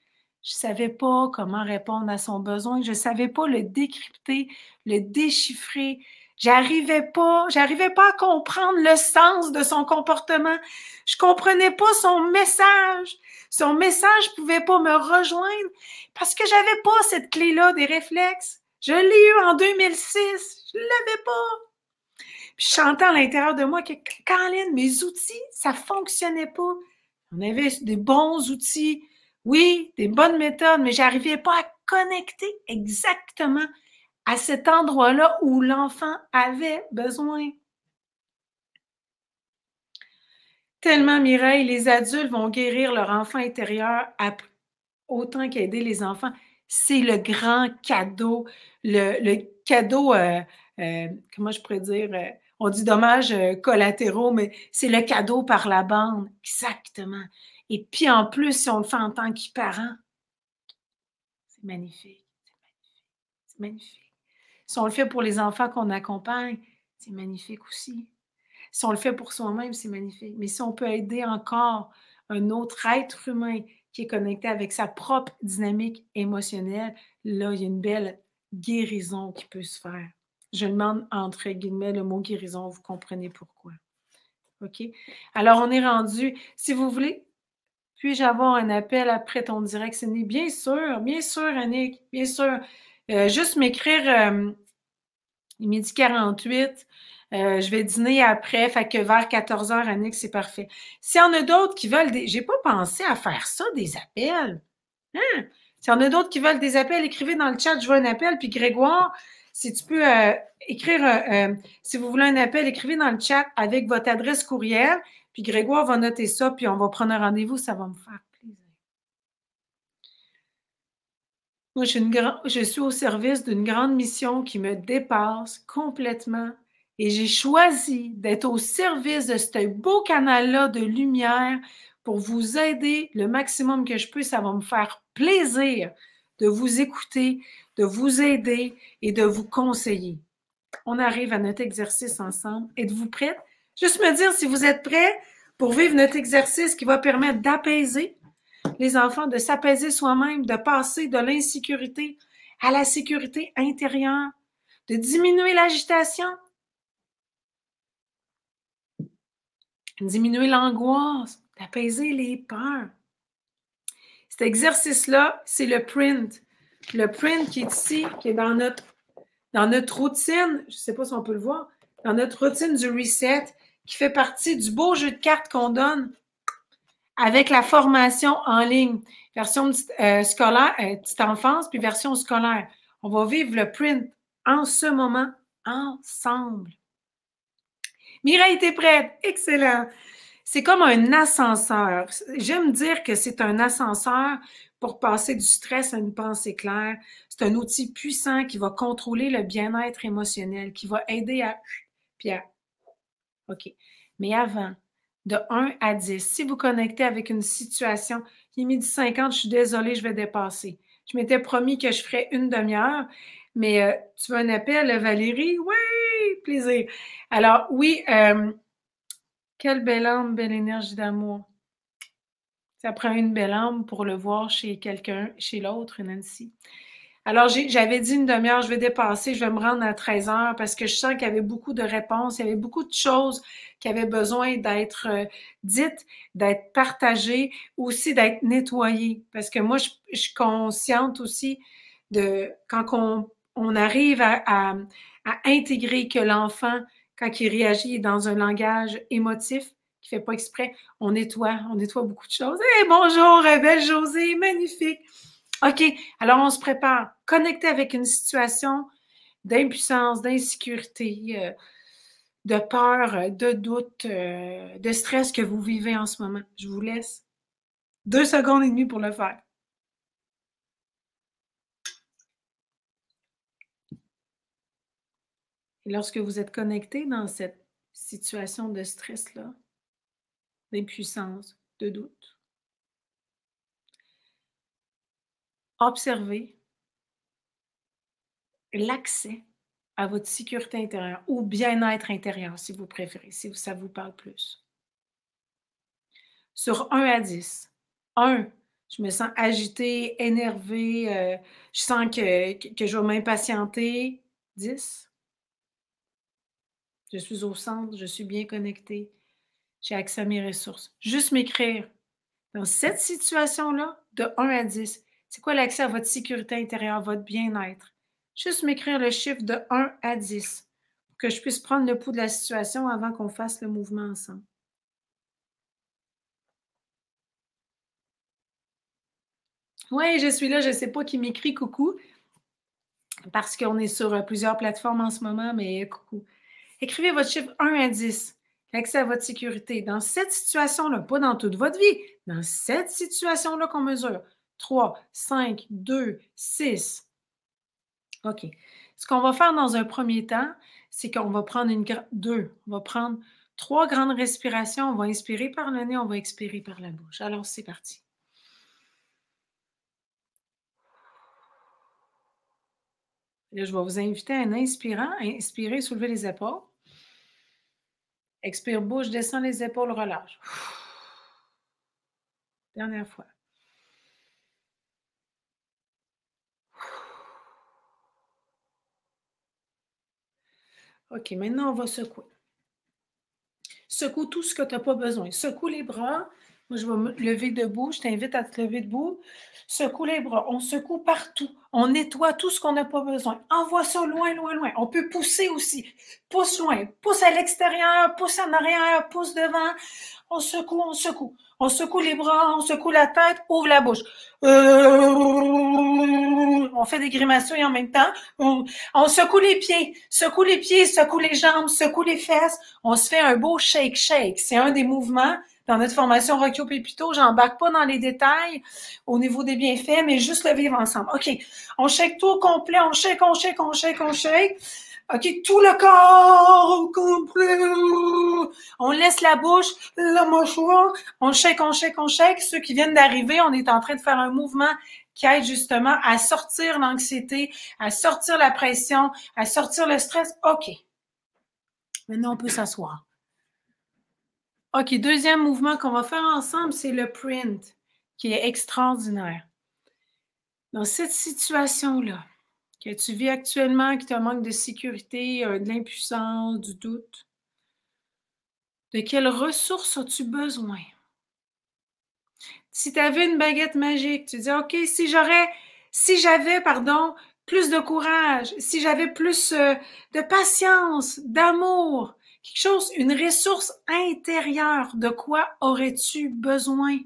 Je savais pas comment répondre à son besoin. Je savais pas le décrypter, le déchiffrer. J'arrivais pas à comprendre le sens de son comportement. Je comprenais pas son message. Son message pouvait pas me rejoindre parce que j'avais pas cette clé-là des réflexes. Je l'ai eu en 2006. Je l'avais pas. Puis je chantais à l'intérieur de moi que, Caroline, mes outils, ça fonctionnait pas. On avait des bons outils, oui, des bonnes méthodes, mais j'arrivais pas à connecter exactement à cet endroit-là où l'enfant avait besoin. Tellement, Mireille, les adultes vont guérir leur enfant intérieur autant qu'aider les enfants. C'est le grand cadeau, le cadeau, comment je pourrais dire, on dit dommages collatéraux, mais c'est le cadeau par la bande, exactement. Et puis en plus, si on le fait en tant que parent, c'est magnifique, c'est magnifique. Si on le fait pour les enfants qu'on accompagne, c'est magnifique aussi. Si on le fait pour soi-même, c'est magnifique. Mais si on peut aider encore un autre être humain qui est connecté avec sa propre dynamique émotionnelle, là, il y a une belle guérison qui peut se faire. Je demande entre guillemets le mot guérison, vous comprenez pourquoi. OK? Alors, on est rendu. Si vous voulez, puis-je avoir un appel après ton direct, Cindy? Bien sûr, Annick, bien sûr. Juste m'écrire midi 48. Je vais dîner après, fait que vers 14h, Annick, c'est parfait. S'il y en a d'autres qui veulent des... J'ai pas pensé à faire ça, des appels. Hein? S'il y en a d'autres qui veulent des appels, écrivez dans le chat, je veux un appel. Puis Grégoire, si tu peux écrire, si vous voulez un appel, écrivez dans le chat avec votre adresse courriel. Puis Grégoire va noter ça, puis on va prendre un rendez-vous, ça va me faire plaisir. Moi, je suis au service d'une grande mission qui me dépasse complètement et j'ai choisi d'être au service de ce beau canal-là de lumière pour vous aider le maximum que je peux. Ça va me faire plaisir de vous écouter, de vous aider et de vous conseiller. On arrive à notre exercice ensemble. Êtes-vous prêts? Juste me dire si vous êtes prêts pour vivre notre exercice qui va permettre d'apaiser les enfants, de s'apaiser soi-même, de passer de l'insécurité à la sécurité intérieure, de diminuer l'agitation, diminuer l'angoisse, d'apaiser les peurs. Cet exercice-là, c'est le print. Le print qui est ici, qui est dans notre routine, je ne sais pas si on peut le voir, dans notre routine du reset, qui fait partie du beau jeu de cartes qu'on donne avec la formation en ligne, version scolaire, petite enfance, puis version scolaire. On va vivre le print en ce moment, ensemble. Mireille, t'es prête? Excellent. C'est comme un ascenseur. J'aime dire que c'est un ascenseur pour passer du stress à une pensée claire. C'est un outil puissant qui va contrôler le bien-être émotionnel, qui va aider à... Puis à... OK. Mais avant, de 1 à 10, si vous connectez avec une situation, il est 12h50, je suis désolée, je vais dépasser. Je m'étais promis que je ferais une demi-heure, mais tu veux un appel, Valérie? Oui, plaisir. Alors, oui, quelle belle âme, belle énergie d'amour. Ça prend une belle âme pour le voir chez quelqu'un, chez l'autre, Nancy. Alors, j'avais dit une demi-heure, je vais dépasser, je vais me rendre à 13 heures parce que je sens qu'il y avait beaucoup de réponses, il y avait beaucoup de choses qui avaient besoin d'être dites, d'être partagées, aussi d'être nettoyées. Parce que moi, je suis consciente aussi de quand on arrive à intégrer que l'enfant, quand il réagit, il est dans un langage émotif, qui fait pas exprès, on nettoie beaucoup de choses. Hey, bonjour, belle Josée, magnifique. OK, alors on se prépare. Connecter avec une situation d'impuissance, d'insécurité, de peur, de doute, de stress que vous vivez en ce moment. Je vous laisse 2 secondes et demie pour le faire. Et lorsque vous êtes connecté dans cette situation de stress-là, d'impuissance, de doute, observez l'accès à votre sécurité intérieure ou bien-être intérieur, si vous préférez, si ça vous parle plus. Sur 1 à 10. 1, je me sens agitée, énervée, je sens que je vais m'impatienter. 10, je suis au centre, je suis bien connectée, j'ai accès à mes ressources. Juste m'écrire dans cette situation-là, de 1 à 10, c'est quoi l'accès à votre sécurité intérieure, votre bien-être? Juste m'écrire le chiffre de 1 à 10 pour que je puisse prendre le pouls de la situation avant qu'on fasse le mouvement ensemble. Oui, je suis là, je ne sais pas qui m'écrit coucou, parce qu'on est sur plusieurs plateformes en ce moment, mais coucou. Écrivez votre chiffre 1 à 10, l'accès à votre sécurité. Dans cette situation-là, pas dans toute votre vie, dans cette situation-là qu'on mesure. 3, 5, 2, 6. OK. Ce qu'on va faire dans un premier temps, c'est qu'on va prendre on va prendre 3 grandes respirations. On va inspirer par le nez, on va expirer par la bouche. Alors, c'est parti. Là, je vais vous inviter en inspirant, inspirez, soulevez les épaules. Expire, bouche, descend les épaules, relâche. Dernière fois. OK, maintenant, on va secouer. Secoue tout ce que tu n'as pas besoin. Secoue les bras. Moi, je vais me lever debout. Je t'invite à te lever debout. Secoue les bras. On secoue partout. On nettoie tout ce qu'on n'a pas besoin. Envoie ça loin, loin, loin. On peut pousser aussi. Pousse loin. Pousse à l'extérieur. Pousse en arrière. Pousse devant. On secoue, on secoue. On secoue les bras. On secoue la tête. Ouvre la bouche. On fait des grimaçouilles en même temps. On secoue les pieds. Secoue les pieds. Secoue les jambes. Secoue les fesses. On se fait un beau shake-shake. C'est un des mouvements dans notre formation Rockio Pépito. J'embarque pas dans les détails au niveau des bienfaits, mais juste le vivre ensemble. OK. On shake tout au complet. On shake, on shake, on shake, on shake. OK. Tout le corps au complet. On laisse la bouche, la mâchoire. On shake, on shake, on shake. Ceux qui viennent d'arriver, on est en train de faire un mouvement qui aide justement à sortir l'anxiété, à sortir la pression, à sortir le stress. OK. Maintenant, on peut s'asseoir. OK, deuxième mouvement qu'on va faire ensemble, c'est le print, qui est extraordinaire. Dans cette situation-là, que tu vis actuellement, qui te manque de sécurité, de l'impuissance, du doute, de quelles ressources as-tu besoin? Si tu avais une baguette magique, tu dis, OK, si j'avais, plus de courage, si j'avais plus de patience, d'amour, quelque chose, une ressource intérieure, de quoi aurais-tu besoin?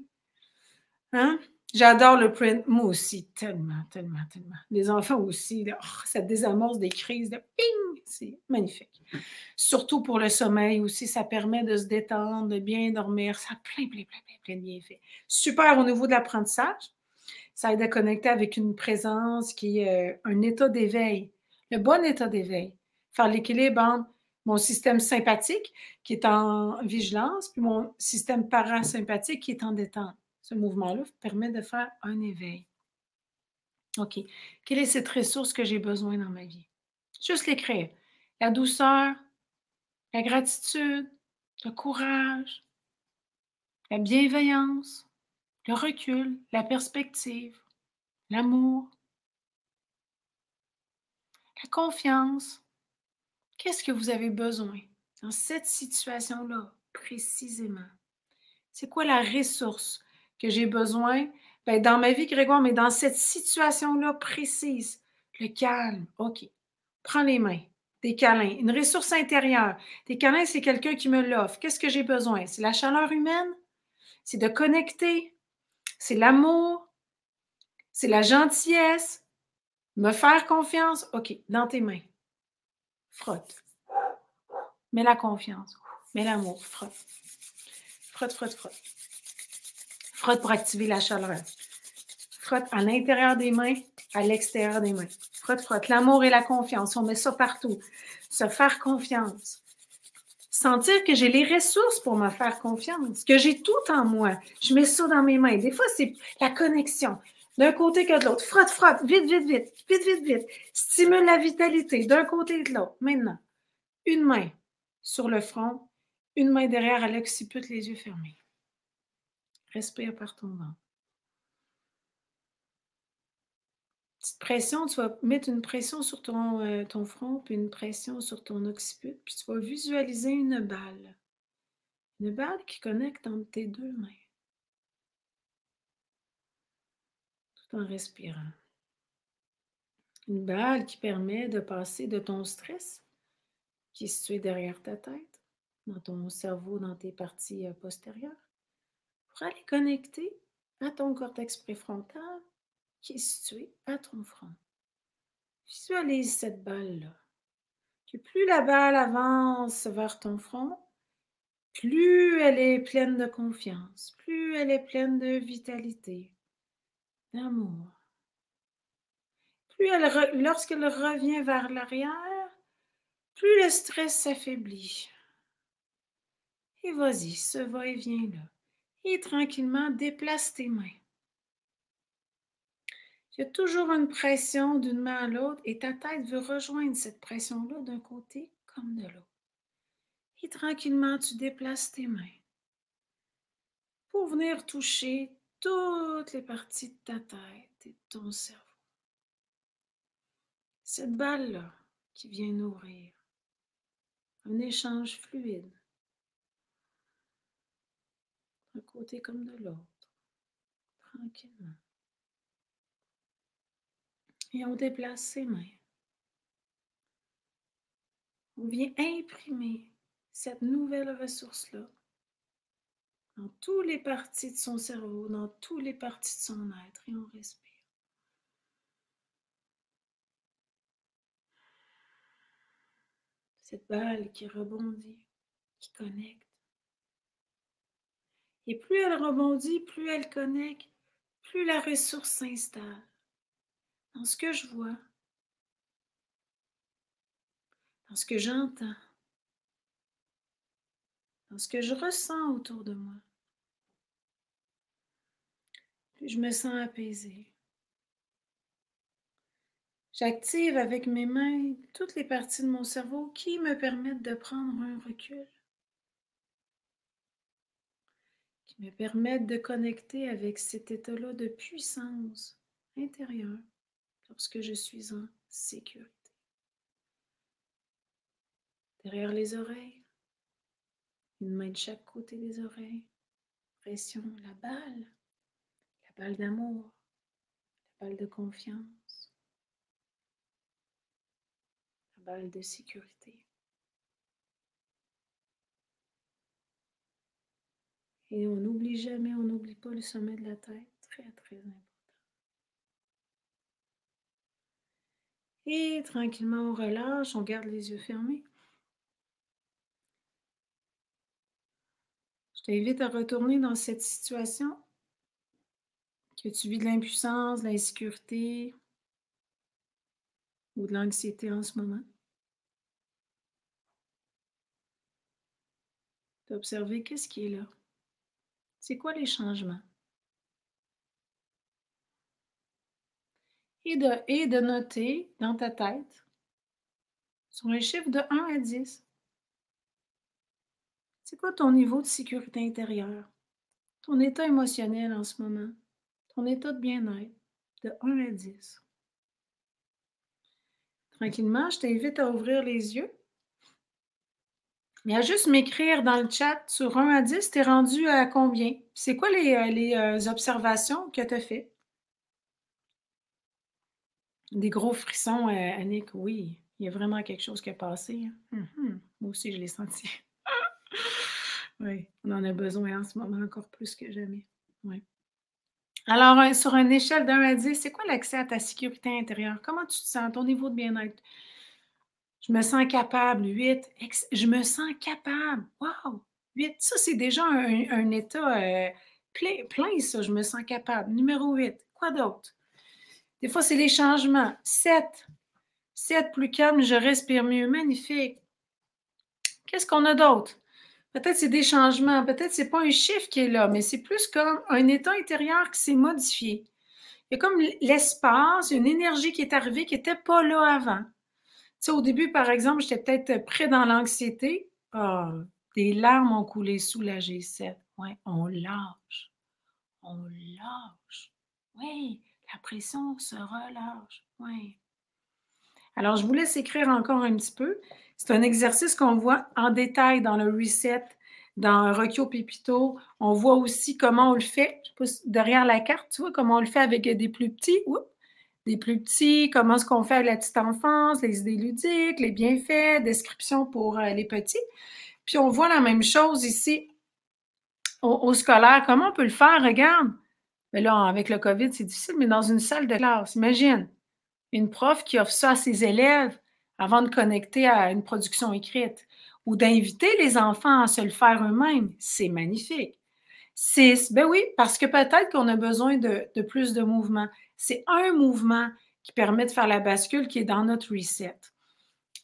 Hein? J'adore le print. Moi aussi, tellement, tellement, tellement. Les enfants aussi, là, ça désamorce des crises de ping! C'est magnifique. Surtout pour le sommeil aussi, ça permet de se détendre, de bien dormir. Ça a plein de bienfaits. Super au niveau de l'apprentissage. Ça aide à connecter avec une présence qui est un état d'éveil. Le bon état d'éveil. Faire l'équilibre entre mon système sympathique qui est en vigilance, puis mon système parasympathique qui est en détente. Ce mouvement-là permet de faire un éveil. OK. Quelle est cette ressource que j'ai besoin dans ma vie? Juste l'écrire. La douceur, la gratitude, le courage, la bienveillance, le recul, la perspective, l'amour, la confiance. Qu'est-ce que vous avez besoin dans cette situation-là, précisément? C'est quoi la ressource que j'ai besoin? Bien, dans ma vie, Grégoire, mais dans cette situation-là précise, le calme. OK. Prends les mains. Des câlins. Une ressource intérieure. Des câlins, c'est quelqu'un qui me l'offre. Qu'est-ce que j'ai besoin? C'est la chaleur humaine? C'est de connecter? C'est l'amour? C'est la gentillesse? Me faire confiance? OK. Dans tes mains. Frotte. Mets la confiance. Mets l'amour. Frotte. Frotte, frotte, frotte. Frotte pour activer la chaleur. Frotte à l'intérieur des mains, à l'extérieur des mains. Frotte, frotte. L'amour et la confiance, on met ça partout. Se faire confiance. Sentir que j'ai les ressources pour me faire confiance, que j'ai tout en moi. Je mets ça dans mes mains. Des fois, c'est la connexion. d'un côté que de l'autre. Frotte, frotte, vite, vite, vite, vite, vite, vite. Stimule la vitalité d'un côté et de l'autre. Maintenant, une main sur le front, une main derrière à l'occiput, les yeux fermés. Respire par ton ventre. Petite pression, tu vas mettre une pression sur ton front, puis une pression sur ton occiput, puis tu vas visualiser une balle. Une balle qui connecte entre tes deux mains. Tout en respirant. Une balle qui permet de passer de ton stress, qui est situé derrière ta tête, dans ton cerveau, dans tes parties postérieures, pour aller connecter à ton cortex préfrontal, qui est situé à ton front. Visualise cette balle-là. Puis plus la balle avance vers ton front, plus elle est pleine de confiance, plus elle est pleine de vitalité, d'amour. Plus lorsqu'elle revient vers l'arrière, plus le stress s'affaiblit. Et vas-y, ce va-et-vient-là. Et tranquillement, déplace tes mains. Il y a toujours une pression d'une main à l'autre et ta tête veut rejoindre cette pression-là d'un côté comme de l'autre. Et tranquillement, tu déplaces tes mains pour venir toucher toutes les parties de ta tête et de ton cerveau. Cette balle-là qui vient nourrir un échange fluide d'un côté comme de l'autre, tranquillement. Et on déplace ses mains. On vient imprimer cette nouvelle ressource-là dans toutes les parties de son cerveau, dans toutes les parties de son être, et on respire. Cette balle qui rebondit, qui connecte. Et plus elle rebondit, plus elle connecte, plus la ressource s'installe. Dans ce que je vois, dans ce que j'entends, dans ce que je ressens autour de moi. Plus je me sens apaisée. J'active avec mes mains toutes les parties de mon cerveau qui me permettent de prendre un recul, qui me permettent de connecter avec cet état-là de puissance intérieure lorsque je suis en sécurité. Derrière les oreilles, une main de chaque côté des oreilles, pression, la balle d'amour, la balle de confiance, la balle de sécurité. Et on n'oublie jamais, on n'oublie pas le sommet de la tête, très très important. Et tranquillement on relâche, on garde les yeux fermés. Je t'invite à retourner dans cette situation que tu vis de l'impuissance, de l'insécurité ou de l'anxiété en ce moment. D'observer qu'est-ce qui est là. C'est quoi les changements? Et de noter dans ta tête, sur un chiffre de 1 à 10, c'est quoi ton niveau de sécurité intérieure? Ton état émotionnel en ce moment? Ton état de bien-être de 1 à 10. Tranquillement, je t'invite à ouvrir les yeux. Et à juste m'écrire dans le chat sur 1 à 10, t'es rendu à combien? C'est quoi les observations que tu as faites? Des gros frissons, Annick, oui. Il y a vraiment quelque chose qui a passé. Moi aussi, je l'ai senti. Oui, on en a besoin en ce moment encore plus que jamais. Oui. Alors, sur une échelle de 1 à 10, c'est quoi l'accès à ta sécurité intérieure? Comment tu te sens, ton niveau de bien-être? Je me sens capable, 8. Je me sens capable. Wow! 8. Ça, c'est déjà un état plein, ça. Je me sens capable. Numéro 8. Quoi d'autre? Des fois, c'est les changements. 7. 7, plus calme, je respire mieux. Magnifique. Qu'est-ce qu'on a d'autre? Peut-être c'est des changements. Peut-être c'est pas un chiffre qui est là, mais c'est plus comme un état intérieur qui s'est modifié. il y a comme l'espace, une énergie qui est arrivée qui n'était pas là avant. Tu sais, au début, par exemple, j'étais peut-être près dans l'anxiété. Ah, des larmes ont coulé sous la G7. Ouais, on lâche. On lâche. Oui, la pression se relâche. Oui. Alors, je vous laisse écrire encore un petit peu. C'est un exercice qu'on voit en détail dans le reset, dans Rockio Pépito. On voit aussi comment on le fait. Je sais pas, derrière la carte, tu vois, comment on le fait avec des plus petits. Oups, des plus petits, comment est-ce qu'on fait avec la petite enfance, les idées ludiques, les bienfaits, description pour les petits. Puis on voit la même chose ici au scolaire. Comment on peut le faire? Regarde. Mais là, avec le COVID, c'est difficile, mais dans une salle de classe, imagine une prof qui offre ça à ses élèves avant de connecter à une production écrite ou d'inviter les enfants à se le faire eux-mêmes. C'est magnifique. 6, ben oui, parce que peut-être qu'on a besoin de plus de mouvement. C'est un mouvement qui permet de faire la bascule qui est dans notre reset.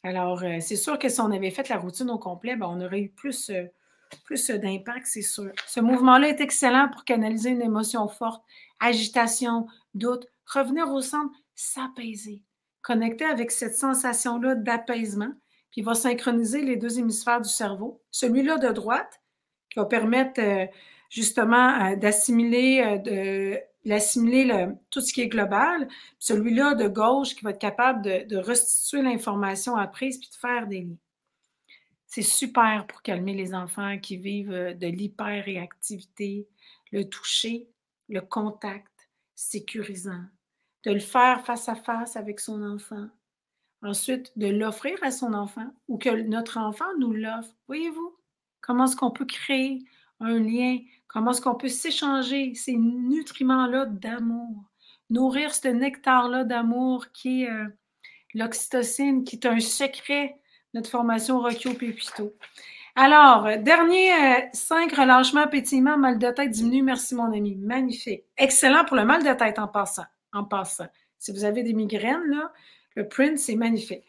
Alors, c'est sûr que si on avait fait la routine au complet, ben, on aurait eu plus d'impact, c'est sûr. Ce mouvement-là est excellent pour canaliser une émotion forte, agitation, doute, revenir au centre, s'apaiser, connecter avec cette sensation-là d'apaisement, puis il va synchroniser les deux hémisphères du cerveau. Celui-là de droite, qui va permettre justement d'assimiler tout ce qui est global. Celui-là de gauche qui va être capable de restituer l'information apprise puis de faire des liens. C'est super pour calmer les enfants qui vivent de l'hyperréactivité, le toucher, le contact sécurisant, de le faire face à face avec son enfant. Ensuite, de l'offrir à son enfant ou que notre enfant nous l'offre. Voyez-vous? Comment est-ce qu'on peut créer un lien? Comment est-ce qu'on peut s'échanger ces nutriments-là d'amour? Nourrir ce nectar-là d'amour qui est l'oxytocine, qui est un secret de notre formation Rockio Pépito. Alors, dernier 5, relâchement, pétillement, mal de tête diminue. Merci, mon ami. Magnifique. Excellent pour le mal de tête en passant. Si vous avez des migraines, là, le print, c'est magnifique.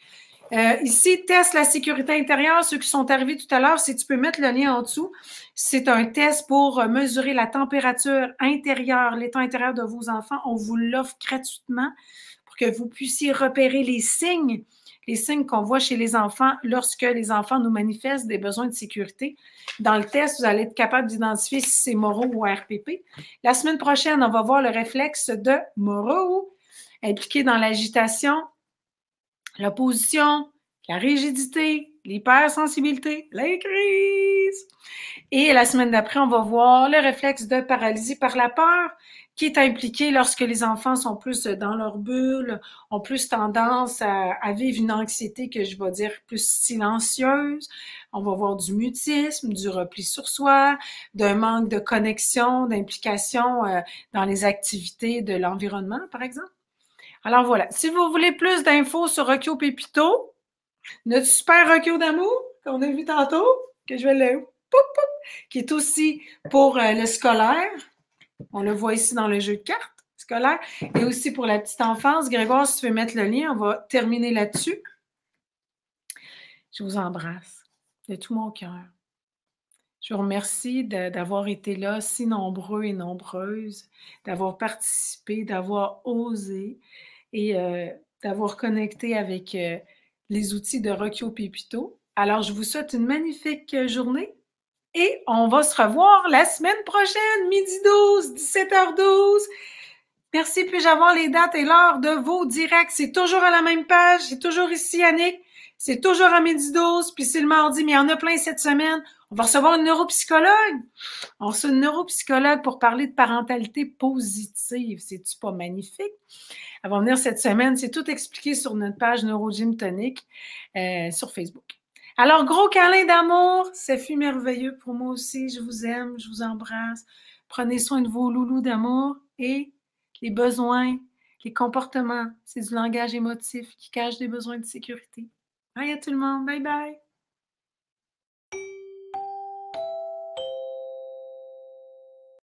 Ici, test la sécurité intérieure. Ceux qui sont arrivés tout à l'heure, si tu peux mettre le lien en dessous, c'est un test pour mesurer la température intérieure, l'état intérieur de vos enfants. On vous l'offre gratuitement pour que vous puissiez repérer les signes qu'on voit chez les enfants lorsque les enfants nous manifestent des besoins de sécurité. Dans le test, vous allez être capable d'identifier si c'est Moro ou RPP. La semaine prochaine, on va voir le réflexe de Moro, impliqué dans l'agitation, l'opposition, la rigidité, l'hypersensibilité, les crises. Et la semaine d'après, on va voir le réflexe de paralysie par la peur qui est impliqué lorsque les enfants sont plus dans leur bulle, ont plus tendance à vivre une anxiété que je vais dire plus silencieuse. On va voir du mutisme, du repli sur soi, d'un manque de connexion, d'implication dans les activités de l'environnement, par exemple. Alors voilà, si vous voulez plus d'infos sur Rockio Pépito, notre super Rockio d'amour qu'on a vu tantôt, que je vais le qui est aussi pour le scolaire. On le voit ici dans le jeu de cartes scolaire. Et aussi pour la petite enfance. Grégoire, si tu veux mettre le lien, on va terminer là-dessus. Je vous embrasse de tout mon cœur. Je vous remercie d'avoir été là, si nombreux et nombreuses, d'avoir participé, d'avoir osé et d'avoir connecté avec les outils de Rockio Pépito. Alors, je vous souhaite une magnifique journée et on va se revoir la semaine prochaine, midi 12, 17h12. Merci, puis-je avoir les dates et l'heure de vos directs? C'est toujours à la même page, c'est toujours ici, Annick. C'est toujours à midi 12, puis c'est le mardi, mais il y en a plein cette semaine. On va recevoir une neuropsychologue. On reçoit une neuropsychologue pour parler de parentalité positive. C'est-tu pas magnifique? Elle va venir cette semaine. C'est tout expliqué sur notre page NeuroGym Tonic sur Facebook. Alors, gros câlin d'amour. Ça fut merveilleux pour moi aussi. Je vous aime, je vous embrasse. Prenez soin de vos loulous d'amour et les besoins, les comportements. C'est du langage émotif qui cache des besoins de sécurité. Bye à tout le monde. Bye bye.